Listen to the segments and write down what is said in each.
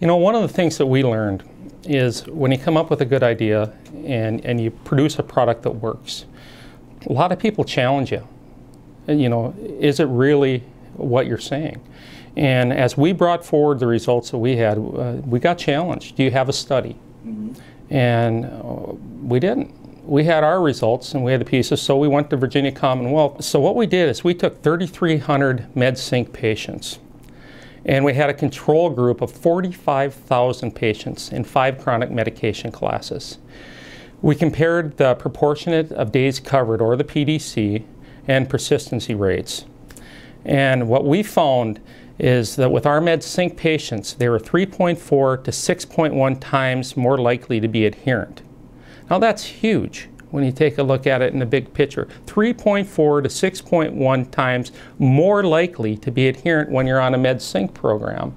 You know, one of the things that we learned is when you come up with a good idea and you produce a product that works, a lot of people challenge you. You know, is it really what you're saying? And as we brought forward the results that we had, we got challenged. Do you have a study? And we didn't. We had our results and we had the pieces, so we went to Virginia Commonwealth. So what we did is we took 3,300 MedSync patients, and we had a control group of 45,000 patients in 5 chronic medication classes. We compared the proportionate of days covered, or the PDC, and persistency rates. And what we found is that with our MedSync patients, they were 3.4 to 6.1 times more likely to be adherent. Now that's huge when you take a look at it in the big picture. 3.4 to 6.1 times more likely to be adherent when you're on a MedSync program.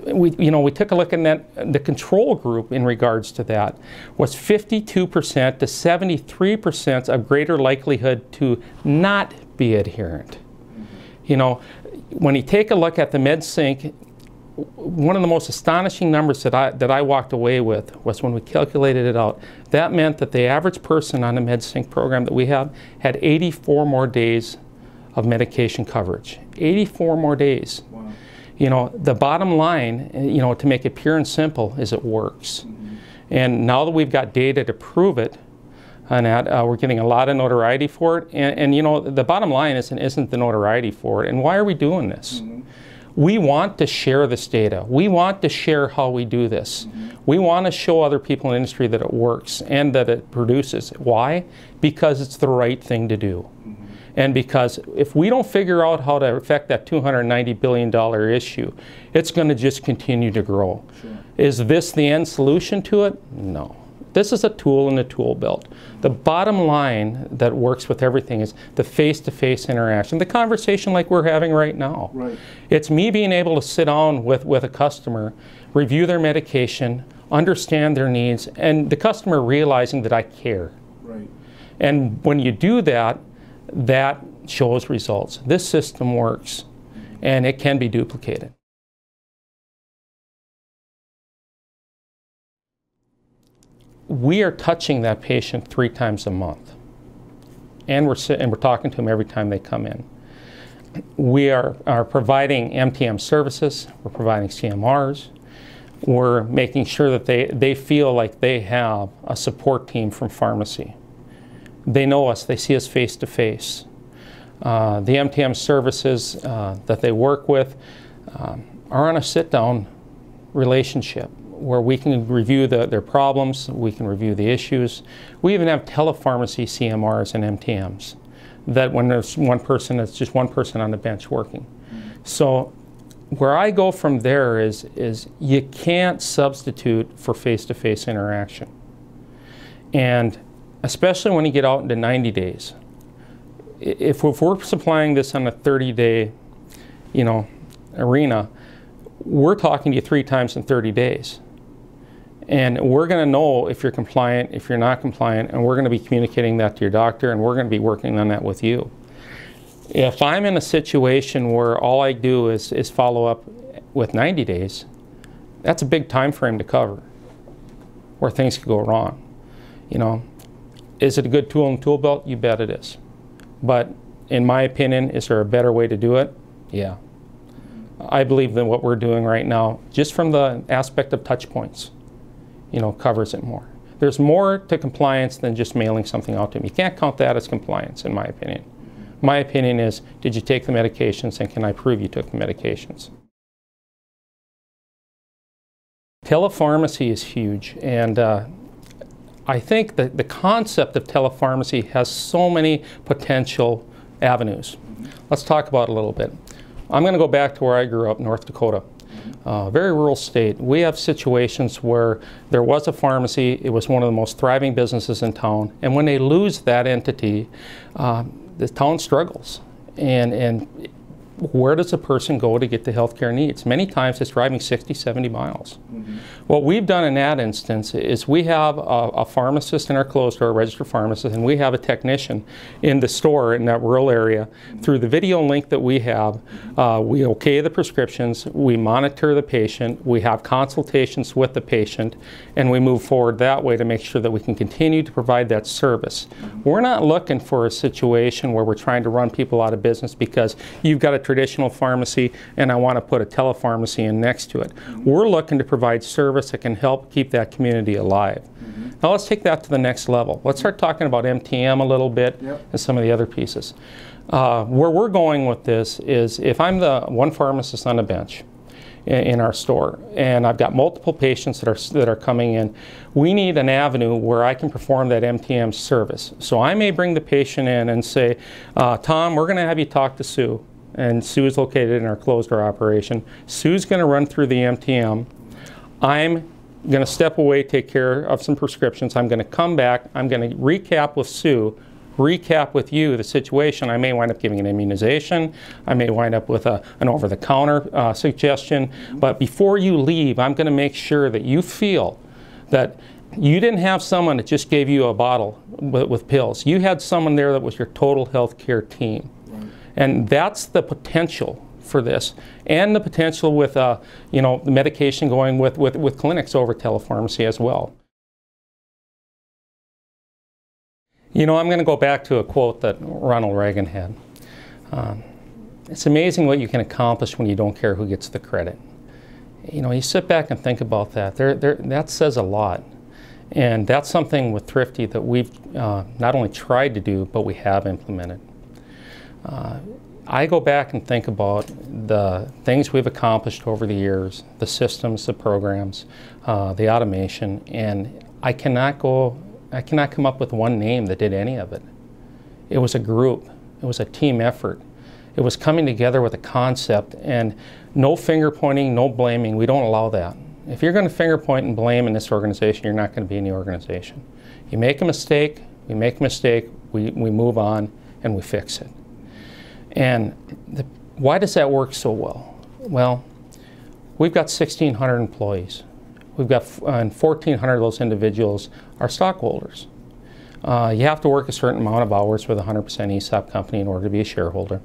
We took a look at that. The control group in regards to that was 52% to 73% of greater likelihood to not be adherent. You know, when you take a look at the MedSync, one of the most astonishing numbers that I walked away with was when we calculated it out. That meant that the average person on the MedSync program that we have had 84 more days of medication coverage. 84 more days. Wow. You know, the bottom line, you know, to make it pure and simple, is it works. And now that we've got data to prove it, and that we're getting a lot of notoriety for it. And you know, the bottom line isn't the notoriety for it. And why are we doing this? We want to share this data. We want to share how we do this. We want to show other people in the industry that it works and that it produces. Why? Because it's the right thing to do. And because if we don't figure out how to affect that $290 billion issue, it's going to just continue to grow. Is this the end solution to it? No. This is a tool in the tool belt. The bottom line that works with everything is the face-to-face interaction, the conversation like we're having right now. It's me being able to sit down with a customer, review their medication, understand their needs, and the customer realizing that I care. And when you do that, that shows results. This system works, and it can be duplicated. We are touching that patient 3 times a month, and we're talking to them every time they come in. We are providing MTM services, we're providing CMRs, we're making sure that they feel like they have a support team from pharmacy. They know us, they see us face to face. The MTM services that they work with are on a sit-down relationship, where we can review their problems, we can review the issues. We even have telepharmacy CMRs and MTMs, that when there's one person, it's just one person on the bench working. So where I go from there is you can't substitute for face-to-face interaction. And especially when you get out into 90 days. If we're supplying this on a 30-day, you know, arena, we're talking to you 3 times in 30 days. And we're going to know if you're compliant, if you're not compliant, and we're going to be communicating that to your doctor, and we're going to be working on that with you. If I'm in a situation where all I do is follow up with 90 days, that's a big time frame to cover, where things could go wrong. You know, is it a good tool in the tool belt? You bet it is. But in my opinion, is there a better way to do it? Yeah. I believe that what we're doing right now, just from the aspect of touch points, you know, covers it more. There's more to compliance than just mailing something out to them. You can't count that as compliance, in my opinion. My opinion is, did you take the medications, and can I prove you took the medications? Telepharmacy is huge, and I think that the concept of telepharmacy has so many potential avenues. Let's talk about it a little bit. I'm going to go back to where I grew up, North Dakota. Very rural state. We have situations where there was a pharmacy, it was one of the most thriving businesses in town, and when they lose that entity, the town struggles. And where does a person go to get the healthcare needs? Many times it's driving 60, 70 miles. What we've done in that instance is we have a pharmacist in our closed store, a registered pharmacist, and we have a technician in the store in that rural area. Through the video link that we have, we okay the prescriptions, we monitor the patient, we have consultations with the patient, and we move forward that way to make sure that we can continue to provide that service. We're not looking for a situation where we're trying to run people out of business because you've got a traditional pharmacy and I want to put a telepharmacy in next to it. We're looking to provide service that can help keep that community alive. Now let's take that to the next level. Let's start talking about MTM a little bit and some of the other pieces. Where we're going with this is if I'm the one pharmacist on a bench in our store and I've got multiple patients that are coming in, we need an avenue where I can perform that MTM service. So I may bring the patient in and say, Tom, we're going to have you talk to Sue. And Sue is located in our closed door operation. Sue's going to run through the MTM. I'm going to step away, take care of some prescriptions. I'm going to come back. I'm going to recap with Sue, recap with you the situation. I may wind up giving an immunization. I may wind up with an over-the-counter suggestion. But before you leave, I'm going to make sure that you feel that you didn't have someone that just gave you a bottle with pills. You had someone there that was your total health care team. Right. And that's the potential for this, and the potential with you know, the medication going with clinics over telepharmacy as well. You know, I'm going to go back to a quote that Ronald Reagan had. It's amazing what you can accomplish when you don't care who gets the credit. You know, you sit back and think about that. That says a lot. And that's something with Thrifty that we've not only tried to do, but we have implemented. I go back and think about the things we've accomplished over the years, the systems, the programs, the automation, and I cannot come up with one name that did any of it. It was a group. It was a team effort. It was coming together with a concept, and no finger pointing, no blaming. We don't allow that. If you're going to finger point and blame in this organization, you're not going to be in the organization. You make a mistake, we make a mistake, we move on, and we fix it. And why does that work so well? Well, we've got 1,600 employees. We've got 1,400 of those individuals are stockholders. You have to work a certain amount of hours with a 100% ESOP company in order to be a shareholder.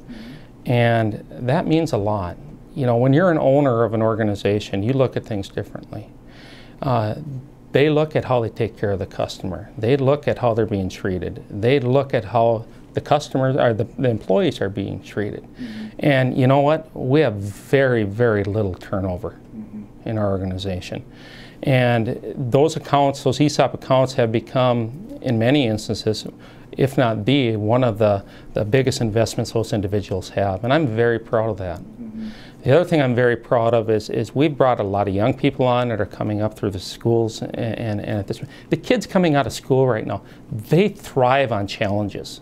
And that means a lot. You know, when you're an owner of an organization, you look at things differently. They look at how they take care of the customer. They look at how they're being treated. They look at how the customers or the employees are being treated. And you know what? We have very, very little turnover in our organization. And those accounts, those ESOP accounts have become, in many instances, if not one of the biggest investments those individuals have. And I'm very proud of that. The other thing I'm very proud of is we've brought a lot of young people on that are coming up through the schools, and at this, the kids coming out of school right now, they thrive on challenges.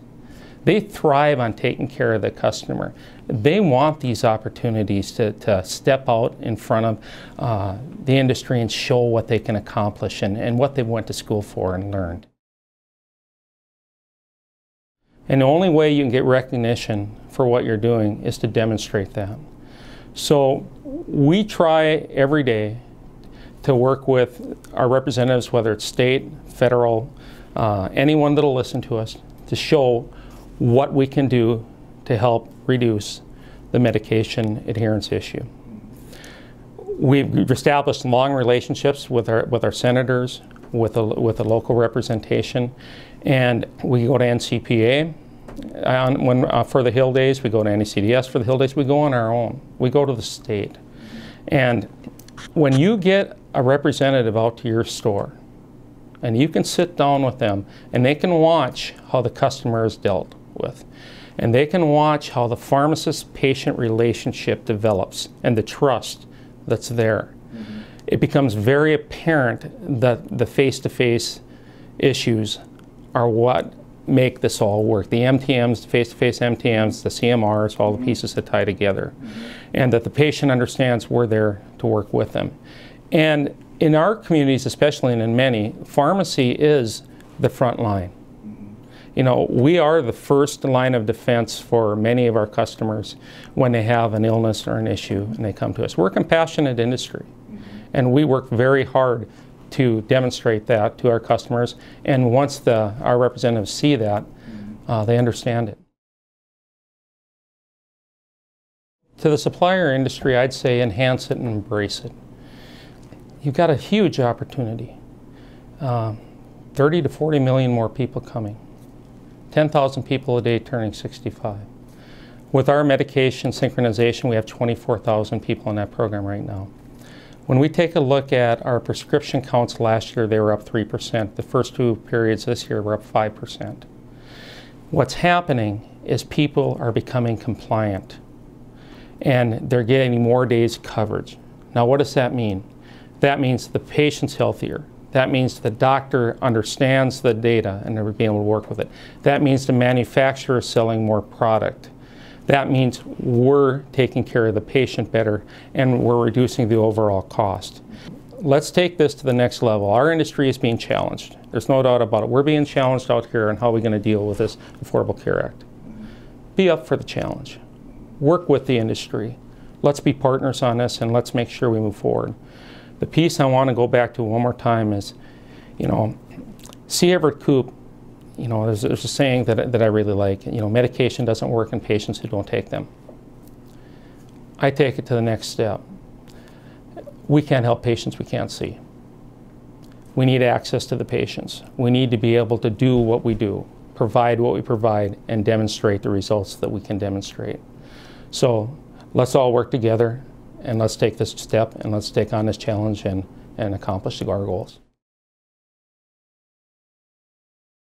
They thrive on taking care of the customer. They want these opportunities to step out in front of the industry and show what they can accomplish and what they went to school for and learned. And the only way you can get recognition for what you're doing is to demonstrate that. So we try every day to work with our representatives, whether it's state, federal, anyone that'll listen to us, to show what we can do to help reduce the medication adherence issue. We've established long relationships with our senators, with the local representation, and we go to NCPA for the Hill Days, we go to NECDS for the Hill Days, we go on our own. We go to the state. And when you get a representative out to your store, and you can sit down with them, and they can watch how the customer is dealt with, and they can watch how the pharmacist-patient relationship develops and the trust that's there. It becomes very apparent that the face-to-face issues are what make this all work. The MTMs, the face-to-face MTMs, the CMRs, all the pieces that tie together. And that the patient understands we're there to work with them. And in our communities, especially and in many, pharmacy is the front line. You know, we are the first line of defense for many of our customers when they have an illness or an issue and they come to us. We're a compassionate industry. And we work very hard to demonstrate that to our customers. And once our representatives see that, they understand it. To the supplier industry, I'd say enhance it and embrace it. You've got a huge opportunity. 30 to 40 million more people coming. 10,000 people a day turning 65. With our medication synchronization, we have 24,000 people in that program right now. When we take a look at our prescription counts last year, they were up 3%. The first 2 periods this year were up 5%. What's happening is people are becoming compliant, and they're getting more days coverage. Now, what does that mean? That means the patient's healthier. That means the doctor understands the data and they're being able to work with it. That means the manufacturer is selling more product. That means we're taking care of the patient better and we're reducing the overall cost. Let's take this to the next level. Our industry is being challenged. There's no doubt about it. We're being challenged out here on how we're going to deal with this Affordable Care Act. Be up for the challenge. Work with the industry. Let's be partners on this and let's make sure we move forward. The piece I want to go back to one more time is, C. Everett Koop, there's a saying that I really like, medication doesn't work in patients who don't take them. I take it to the next step. We can't help patients we can't see. We need access to the patients. We need to be able to do what we do, provide what we provide, and demonstrate the results that we can demonstrate. So let's all work together and let's take this step and let's take on this challenge and accomplish our goals.